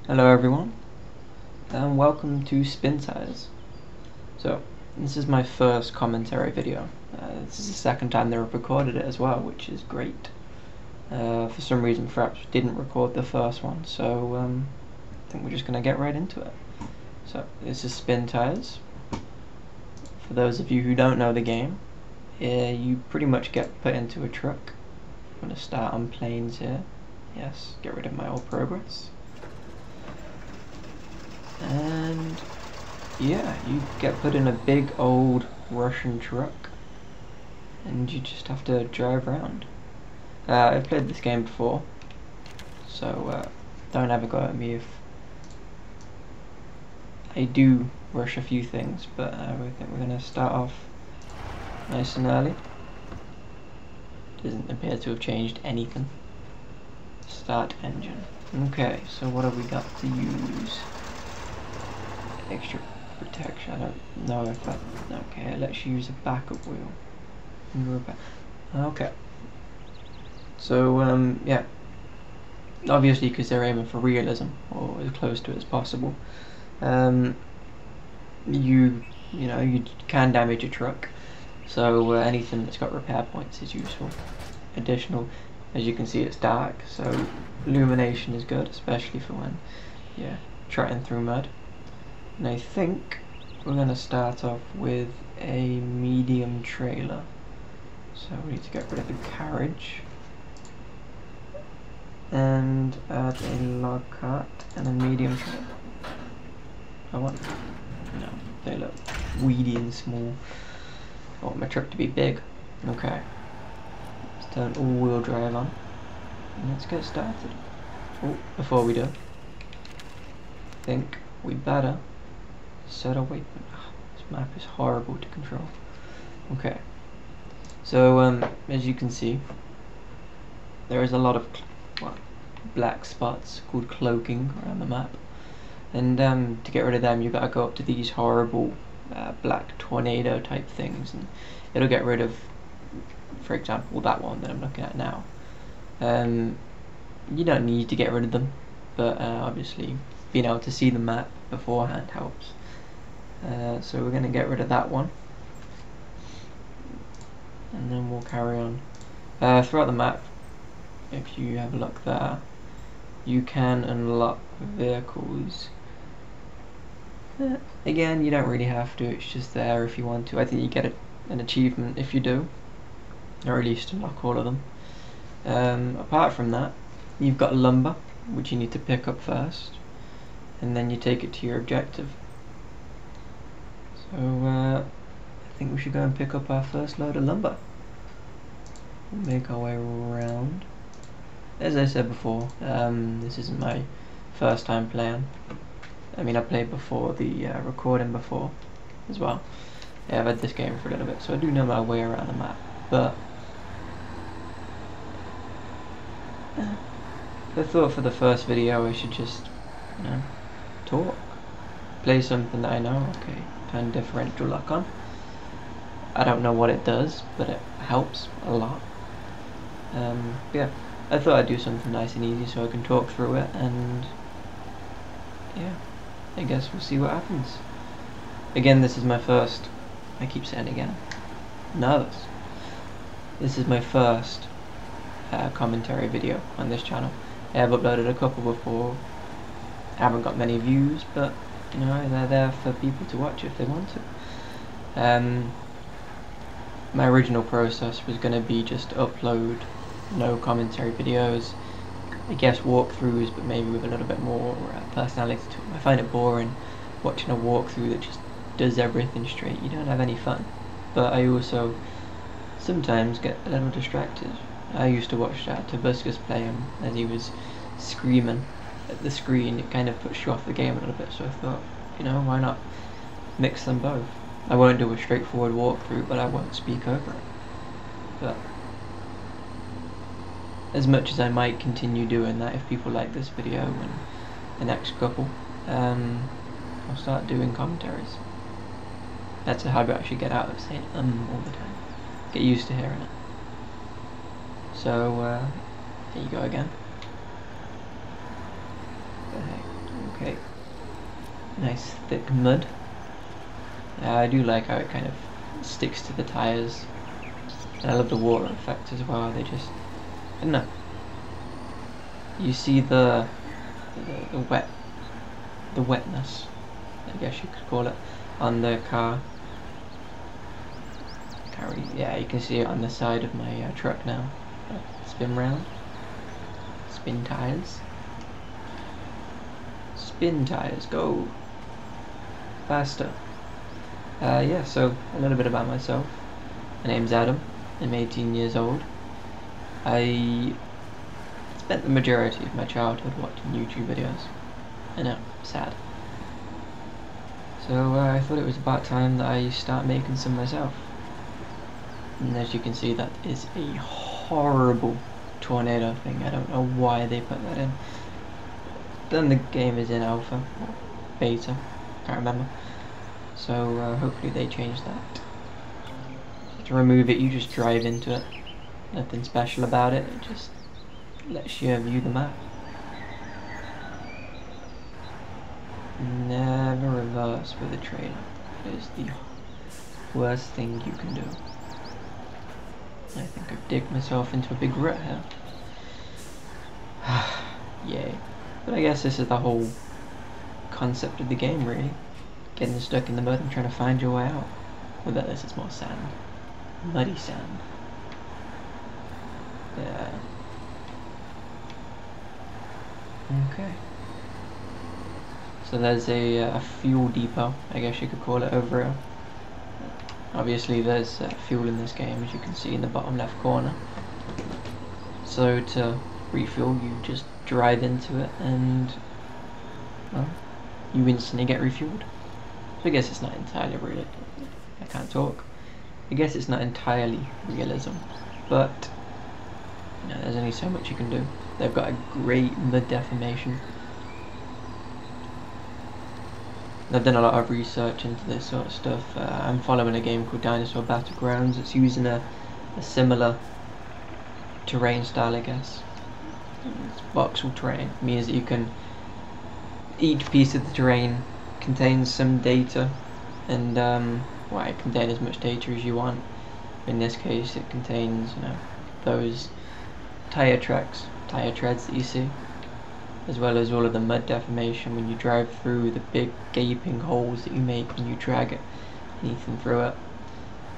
Hello everyone, and welcome to SpinTires. So, this is my first commentary video. This is the second time that I've recorded it as well, which is great. For some reason, perhaps didn't record the first one, so I think we're just going to get right into it. So, this is SpinTires. For those of you who don't know the game, you pretty much get put into a truck. I'm going to start on planes here. Yes, get rid of my old progress. And yeah, you get put in a big old Russian truck and you just have to drive around. I've played this game before, so don't ever go at me if I do rush a few things, but I think we're going to start off nice and early. Doesn't appear to have changed anything. Start engine. Okay, so what have we got to use? Extra protection. I don't know if that. Okay, let's use a backup wheel. Okay. So yeah. Obviously, because they're aiming for realism or as close to it as possible. You can damage a truck. So anything that's got repair points is useful. Additional, as you can see, it's dark, so illumination is good, especially for when you're trotting through mud. And I think we're going to start off with a medium trailer. So we need to get rid of the carriage and add a log cart and a medium trailer. No, they look weedy and small. I want my truck to be big. Okay, let's turn all-wheel drive on and let's get started. Oh, before we do, I think we better set a waypoint. This map is horrible to control. Okay, so as you can see, there is a lot of black spots called cloaking around the map, and to get rid of them, you gotta go up to these horrible black tornado type things, and it'll get rid of, for example, that one that I'm looking at now. You don't need to get rid of them, but obviously being able to see the map beforehand helps. So we're going to get rid of that one, and then we'll carry on. Throughout the map, if you have a look there, you can unlock vehicles. Again, you don't really have to, it's just there if you want to. I think you get an achievement if you do, or at least unlock all of them. Apart from that, you've got lumber, which you need to pick up first, and then you take it to your objective. So I think we should go and pick up our first load of lumber. We'll make our way around. As I said before, this isn't my first time playing. I mean, I played before the recording before as well. Yeah, I've had this game for a little bit, so I do know my way around the map. But I thought for the first video I should just, talk. Play something that I know. Okay, turn differential lock on. I don't know what it does, but it helps a lot. Yeah, I thought I'd do something nice and easy so I can talk through it, and yeah, I guess we'll see what happens. Again, this is my first, I keep saying again, nervous. This is my first commentary video on this channel. I have uploaded a couple before. I haven't got many views, but they're there for people to watch if they want to. My original process was going to be just to upload no commentary videos, I guess walkthroughs, but maybe with a little bit more personality to them. I find it boring watching a walkthrough that just does everything straight. You don't have any fun. But I also sometimes get a little distracted. I used to watch Tobuscus play him as he was screaming at the screen. It kind of puts you off the game a little bit, so I thought, why not mix them both? I won't do a straightforward walkthrough, but I won't speak over it. But as much as I might continue doing that, if people like this video and the next couple, I'll start doing commentaries. That's a habit I should get out of, saying all the time. Get used to hearing it. So, here you go again. But hey, Nice thick mud. I do like how it kind of sticks to the tyres. And I love the water effect as well. They just, I don't know. You see the wetness, I guess you could call it, on the car. Yeah, you can see it on the side of my truck now. Spin round. SpinTires. SpinTires, go faster. Yeah, so a little bit about myself. My name's Adam. I'm 18 years old. I spent the majority of my childhood watching YouTube videos. I know, sad. So I thought it was about time that I start making some myself. And as you can see, that is a horrible tornado thing. I don't know why they put that in. Then the game is in alpha or beta, can't remember. So hopefully they change that. So to remove it, you just drive into it. Nothing special about it. It just lets you view the map. Never reverse with a trailer. It is the worst thing you can do. I think I've digged myself into a big rut here. Yay. But I guess this is the whole concept of the game, really. Getting stuck in the mud and trying to find your way out. I bet this is more sand. Muddy sand. Yeah. Okay. So there's a fuel depot, I guess you could call it, over here. Obviously there's fuel in this game, as you can see in the bottom left corner. So to refuel, you just drive into it and, well, you instantly get refueled. So I guess it's not entirely real. I can't talk. I guess it's not entirely realism, but you know, there's only so much you can do. They've got a great mud deformation. I've done a lot of research into this sort of stuff. I'm following a game called Dinosaur Battlegrounds. It's using a similar terrain style, I guess. It's voxel terrain. It means that you can, each piece of the terrain contains some data, and well, it can contain as much data as you want. In this case, it contains, you know, those tire tracks, tire treads that you see, as well as all of the mud deformation when you drive through the big gaping holes that you make when you drag it anything through it.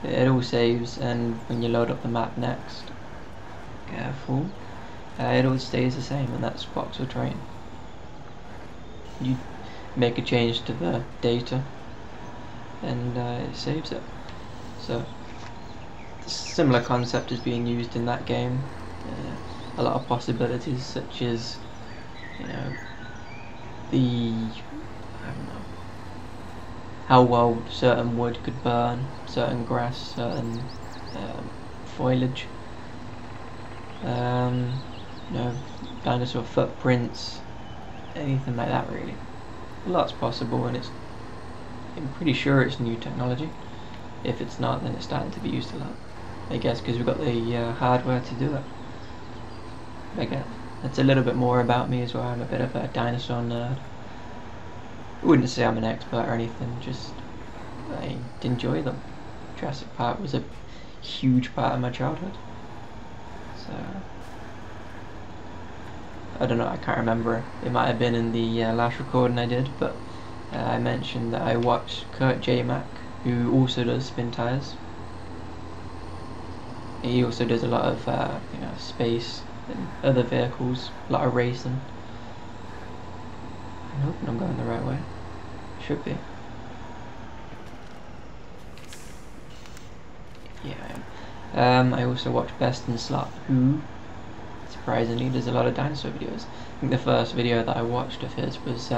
It all saves, and when you load up the map next, careful, it all stays the same, and that's voxel terrain. You make a change to the data and it saves it. So the similar concept is being used in that game. A lot of possibilities, such as, you know, I don't know, how well certain wood could burn, certain grass, certain foliage, you know, dinosaur footprints, anything like that really. A lot's possible, and I'm pretty sure it's new technology. If it's not, then it's starting to be used a lot, I guess, because we've got the hardware to do it. Again, that's a little bit more about me as well. I'm a bit of a dinosaur nerd. I wouldn't say I'm an expert or anything, just I enjoy them. Jurassic Park was a huge part of my childhood. So I don't know, I can't remember. It might have been in the last recording I did, but I mentioned that I watched Kurt J. Mack, who also does SpinTires. He also does a lot of you know, space and other vehicles, a lot of racing. I'm hoping I'm going the right way. Should be. Yeah, I am. I also watch Best in Slot, who surprisingly does a lot of dinosaur videos. I think the first video that I watched of his was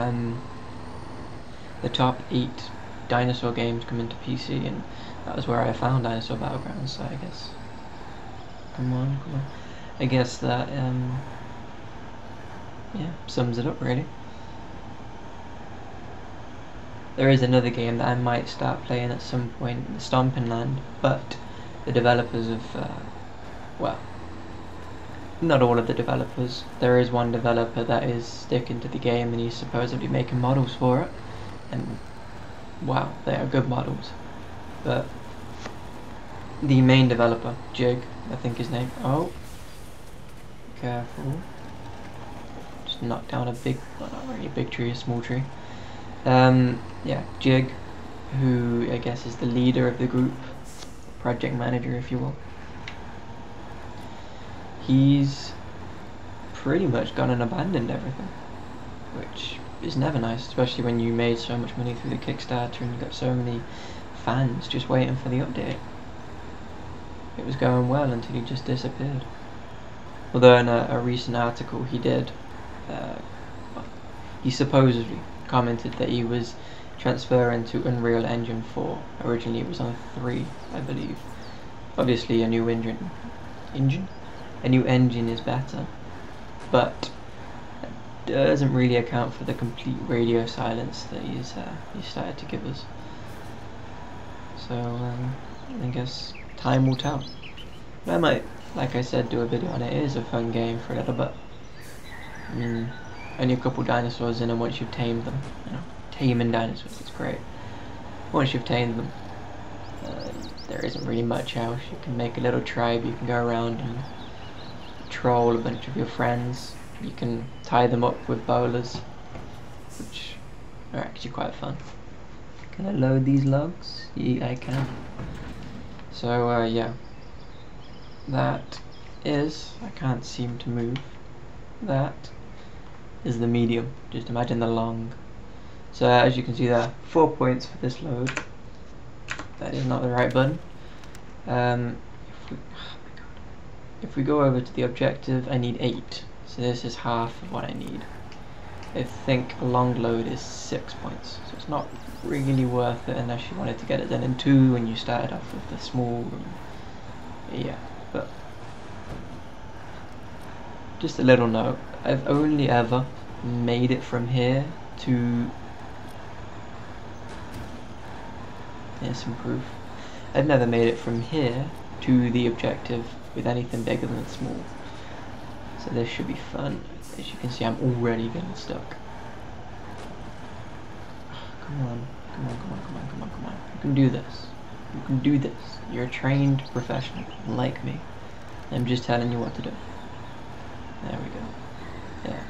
the top 8 dinosaur games coming to PC, and that was where I found Dinosaur Battlegrounds, so I guess, come on. I guess that yeah, sums it up really. There is another game that I might start playing at some point, Stomping Land, but the developers of, well, not all of the developers. There is one developer that is sticking to the game, and he's supposedly making models for it. and wow, they are good models. But the main developer, Jig, I think his name. Oh, careful! Just knocked down a big, well, not really a big tree, a small tree. Yeah, Jig, who I guess is the leader of the group, project manager, if you will. He's pretty much gone and abandoned everything, which is never nice, especially when you made so much money through the Kickstarter and you got so many fans just waiting for the update. It was going well until he just disappeared. Although in a recent article he did, he supposedly commented that he was transferring to Unreal Engine 4. Originally it was on 3, I believe. Obviously a new engine? A new engine is better, but that doesn't really account for the complete radio silence that he's started to give us. So I guess time will tell. But I might, like I said, do a video on it. It is a fun game for a little bit. Only a couple dinosaurs in, and once you've tamed them, you know, taming dinosaurs, it's great. Once you've tamed them, there isn't really much else. You can make a little tribe, you can go around and troll a bunch of your friends. You can tie them up with bowlers, which are actually quite fun. Can I load these logs? Yeah, I can. So yeah, that is, I can't seem to move, that is the medium. Just imagine the long. So as you can see there, 4 points for this load. That is not the right button. If we go over to the objective, I need 8. So this is half of what I need. I think a long load is 6 points. So it's not really worth it unless you wanted to get it done in 2 when you started off with the small room. Yeah, but just a little note. I've only ever made it from here to... Here's some proof. I've never made it from here to the objective with anything bigger than small. So this should be fun. As you can see, I'm already getting stuck. Come on, come on, come on, come on, come on, come on. You can do this. You can do this. You're a trained professional, like me. I'm just telling you what to do. There we go. Yeah.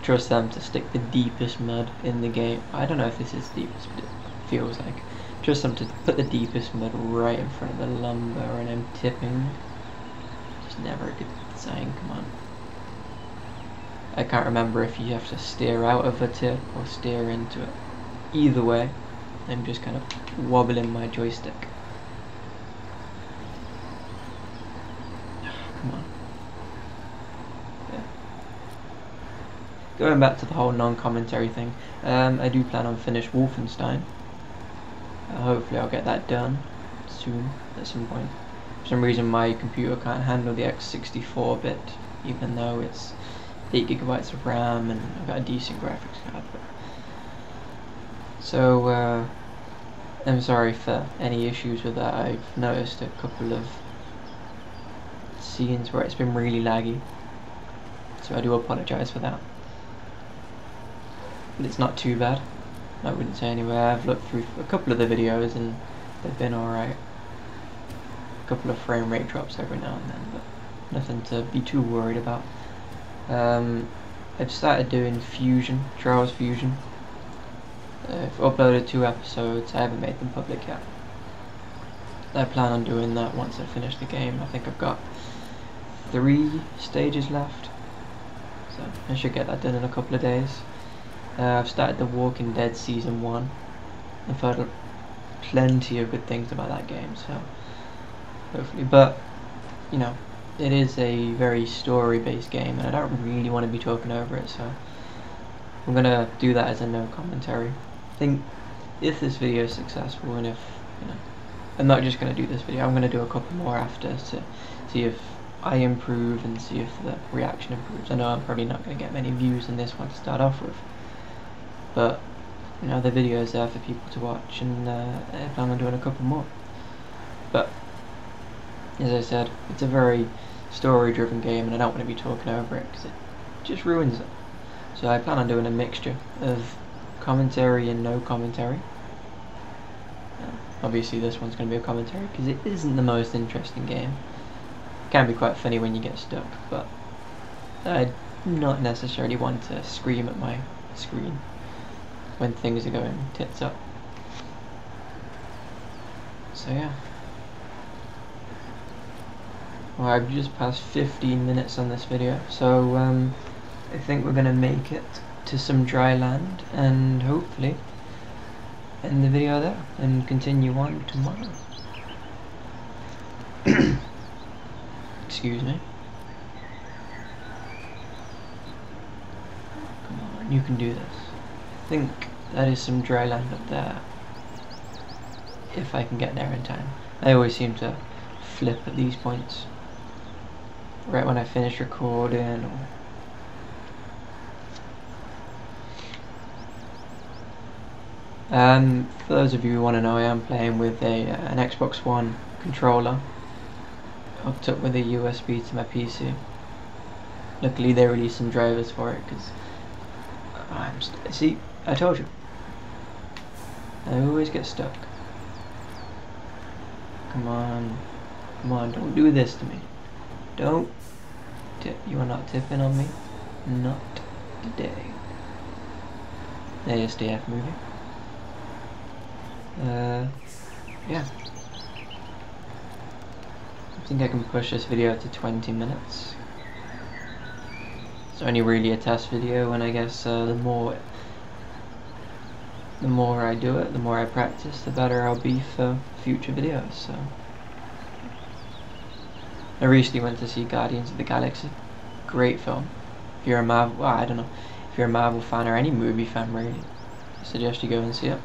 Trust them to stick the deepest mud in the game. I don't know if this is deepest, but it feels like. Trust them to put the deepest mud right in front of the lumber, and I'm tipping. Just never a good sign, come on. I can't remember if you have to steer out of a tip or steer into it. Either way, I'm just kind of wobbling my joystick. Come on. Yeah. Going back to the whole non-commentary thing, I do plan on finish Wolfenstein. Hopefully I'll get that done soon, at some point. For some reason my computer can't handle the x64 bit, even though it's 8 gigabytes of RAM and I've got a decent graphics card. So I'm sorry for any issues with that. I've noticed a couple of scenes where it's been really laggy, so I do apologise for that. But it's not too bad, I wouldn't say anyway. I've looked through a couple of the videos and they've been alright. A couple of frame rate drops every now and then, but nothing to be too worried about. I've started doing Fusion, Trials Fusion. I've uploaded 2 episodes, I haven't made them public yet. I plan on doing that once I finish the game. I think I've got 3 stages left, so I should get that done in a couple of days. I've started The Walking Dead Season 1. I've heard plenty of good things about that game, so hopefully, but you know, it is a very story-based game, and I don't really want to be talking over it, so I'm gonna do that as a no commentary. I think if this video is successful, and if, you know, I'm not just gonna do this video, I'm gonna do a couple more after to see if I improve and see if the reaction improves. I know I'm probably not gonna get many views in this one to start off with, but you know, the video is there for people to watch, and I plan on doing a couple more. But as I said, it's a very story-driven game, and I don't want to be talking over it because it just ruins it. So I plan on doing a mixture of commentary and no commentary. Obviously this one's going to be a commentary because it isn't the most interesting game. It can be quite funny when you get stuck, but I not necessarily want to scream at my screen when things are going tits up. So yeah. Well, I've just passed 15 minutes on this video, so I think we're going to make it to some dry land and hopefully end the video there and continue on tomorrow. Excuse me. Come on, you can do this. I think that is some dry land up there. If I can get there in time. I always seem to flip at these points. Right when I finish recording or for those of you who want to know, I am playing with an Xbox One controller hooked up with a USB to my PC. Luckily they released some drivers for it because see, I told you, I always get stuck. Come on, don't do this to me. Don't tip. You are not tipping on me. Not today. ASDF movie. Yeah. I think I can push this video to 20 minutes. It's only really a test video, and I guess the more I do it, the more I practice, the better I'll be for future videos. So I recently went to see Guardians of the Galaxy. Great film. If you're a Marvel, well, I don't know, if you're a Marvel fan or any movie fan really, I suggest you go and see it.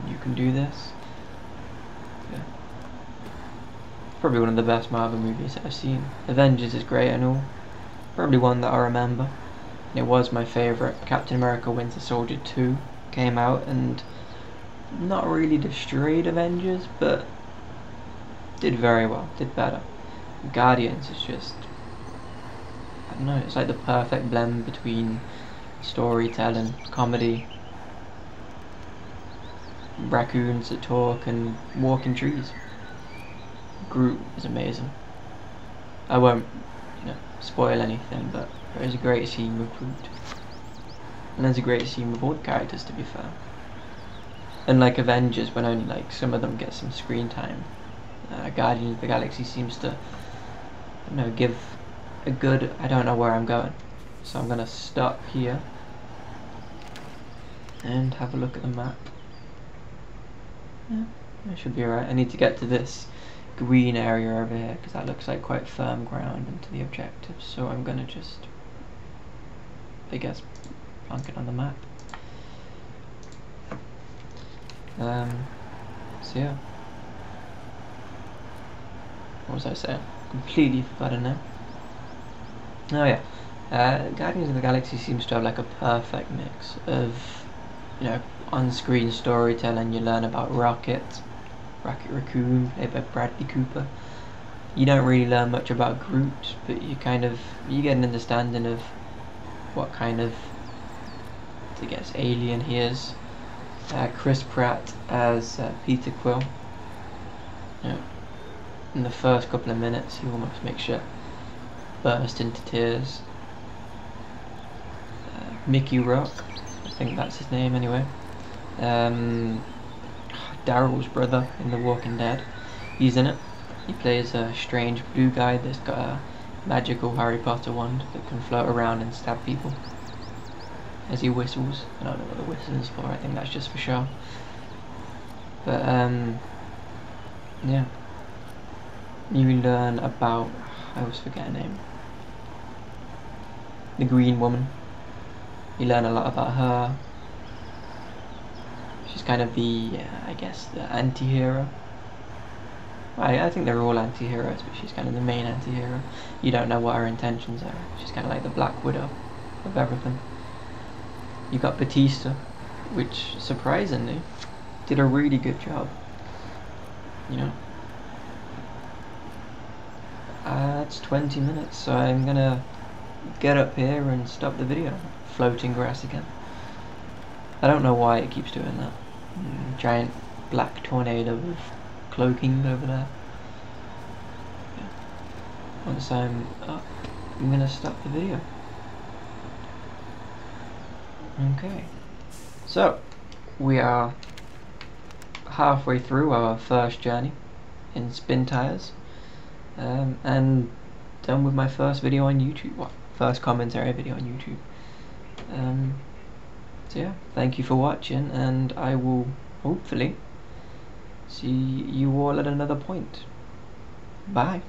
You can do this. Yeah. Probably one of the best Marvel movies that I've seen. Avengers is great and all. Probably one that I remember. It was my favourite. Captain America Winter Soldier 2 came out and not really destroyed Avengers, but did very well, did better. Guardians is just, I don't know, it's like the perfect blend between storytelling, comedy, raccoons that talk and walking trees. Groot is amazing. I won't, spoil anything, but there is a great scene with Groot. And there's a great scene with all the characters, to be fair. Unlike Avengers, when only like some of them get some screen time, Guardians of the Galaxy seems to, give a good, I don't know where I'm going. So I'm gonna stop here and have a look at the map. Yeah, I should be alright. I need to get to this green area over here because that looks like quite firm ground into the objective. So I'm gonna just, I guess, plonk it on the map. So yeah. What was I saying? Completely forgotten now. Oh yeah. Guardians of the Galaxy seems to have like a perfect mix of, on-screen storytelling. You learn about Rocket Raccoon, played by Bradley Cooper. You don't really learn much about Groot, but you get an understanding of what kind of, I guess, alien he is. Chris Pratt as Peter Quill. In the first couple of minutes, he almost makes you burst into tears. Mickey Rourke, I think that's his name anyway. Daryl's brother in The Walking Dead. He's in it. He plays a strange blue guy that's got a magical Harry Potter wand that can float around and stab people as he whistles. I don't know what the whistle is for, I think that's just for show. But yeah. You learn about, I always forget her name, the Green Woman. You learn a lot about her. She's kind of the, I guess, the anti-hero. I think they're all anti-heroes, but she's kind of the main anti-hero. You don't know what her intentions are. She's kind of like the Black Widow of everything. You got Batista, which surprisingly did a really good job. It's 20 minutes, so I'm gonna get up here and stop the video. Floating grass again. I don't know why it keeps doing that. Giant black tornado with cloaking over there. Yeah. Once I'm up, I'm gonna stop the video. Okay. So, we are halfway through our first journey in SpinTires, and done with my first video on YouTube. Well, first commentary video on YouTube. So yeah, thank you for watching, and I will hopefully see you all at another point. Bye.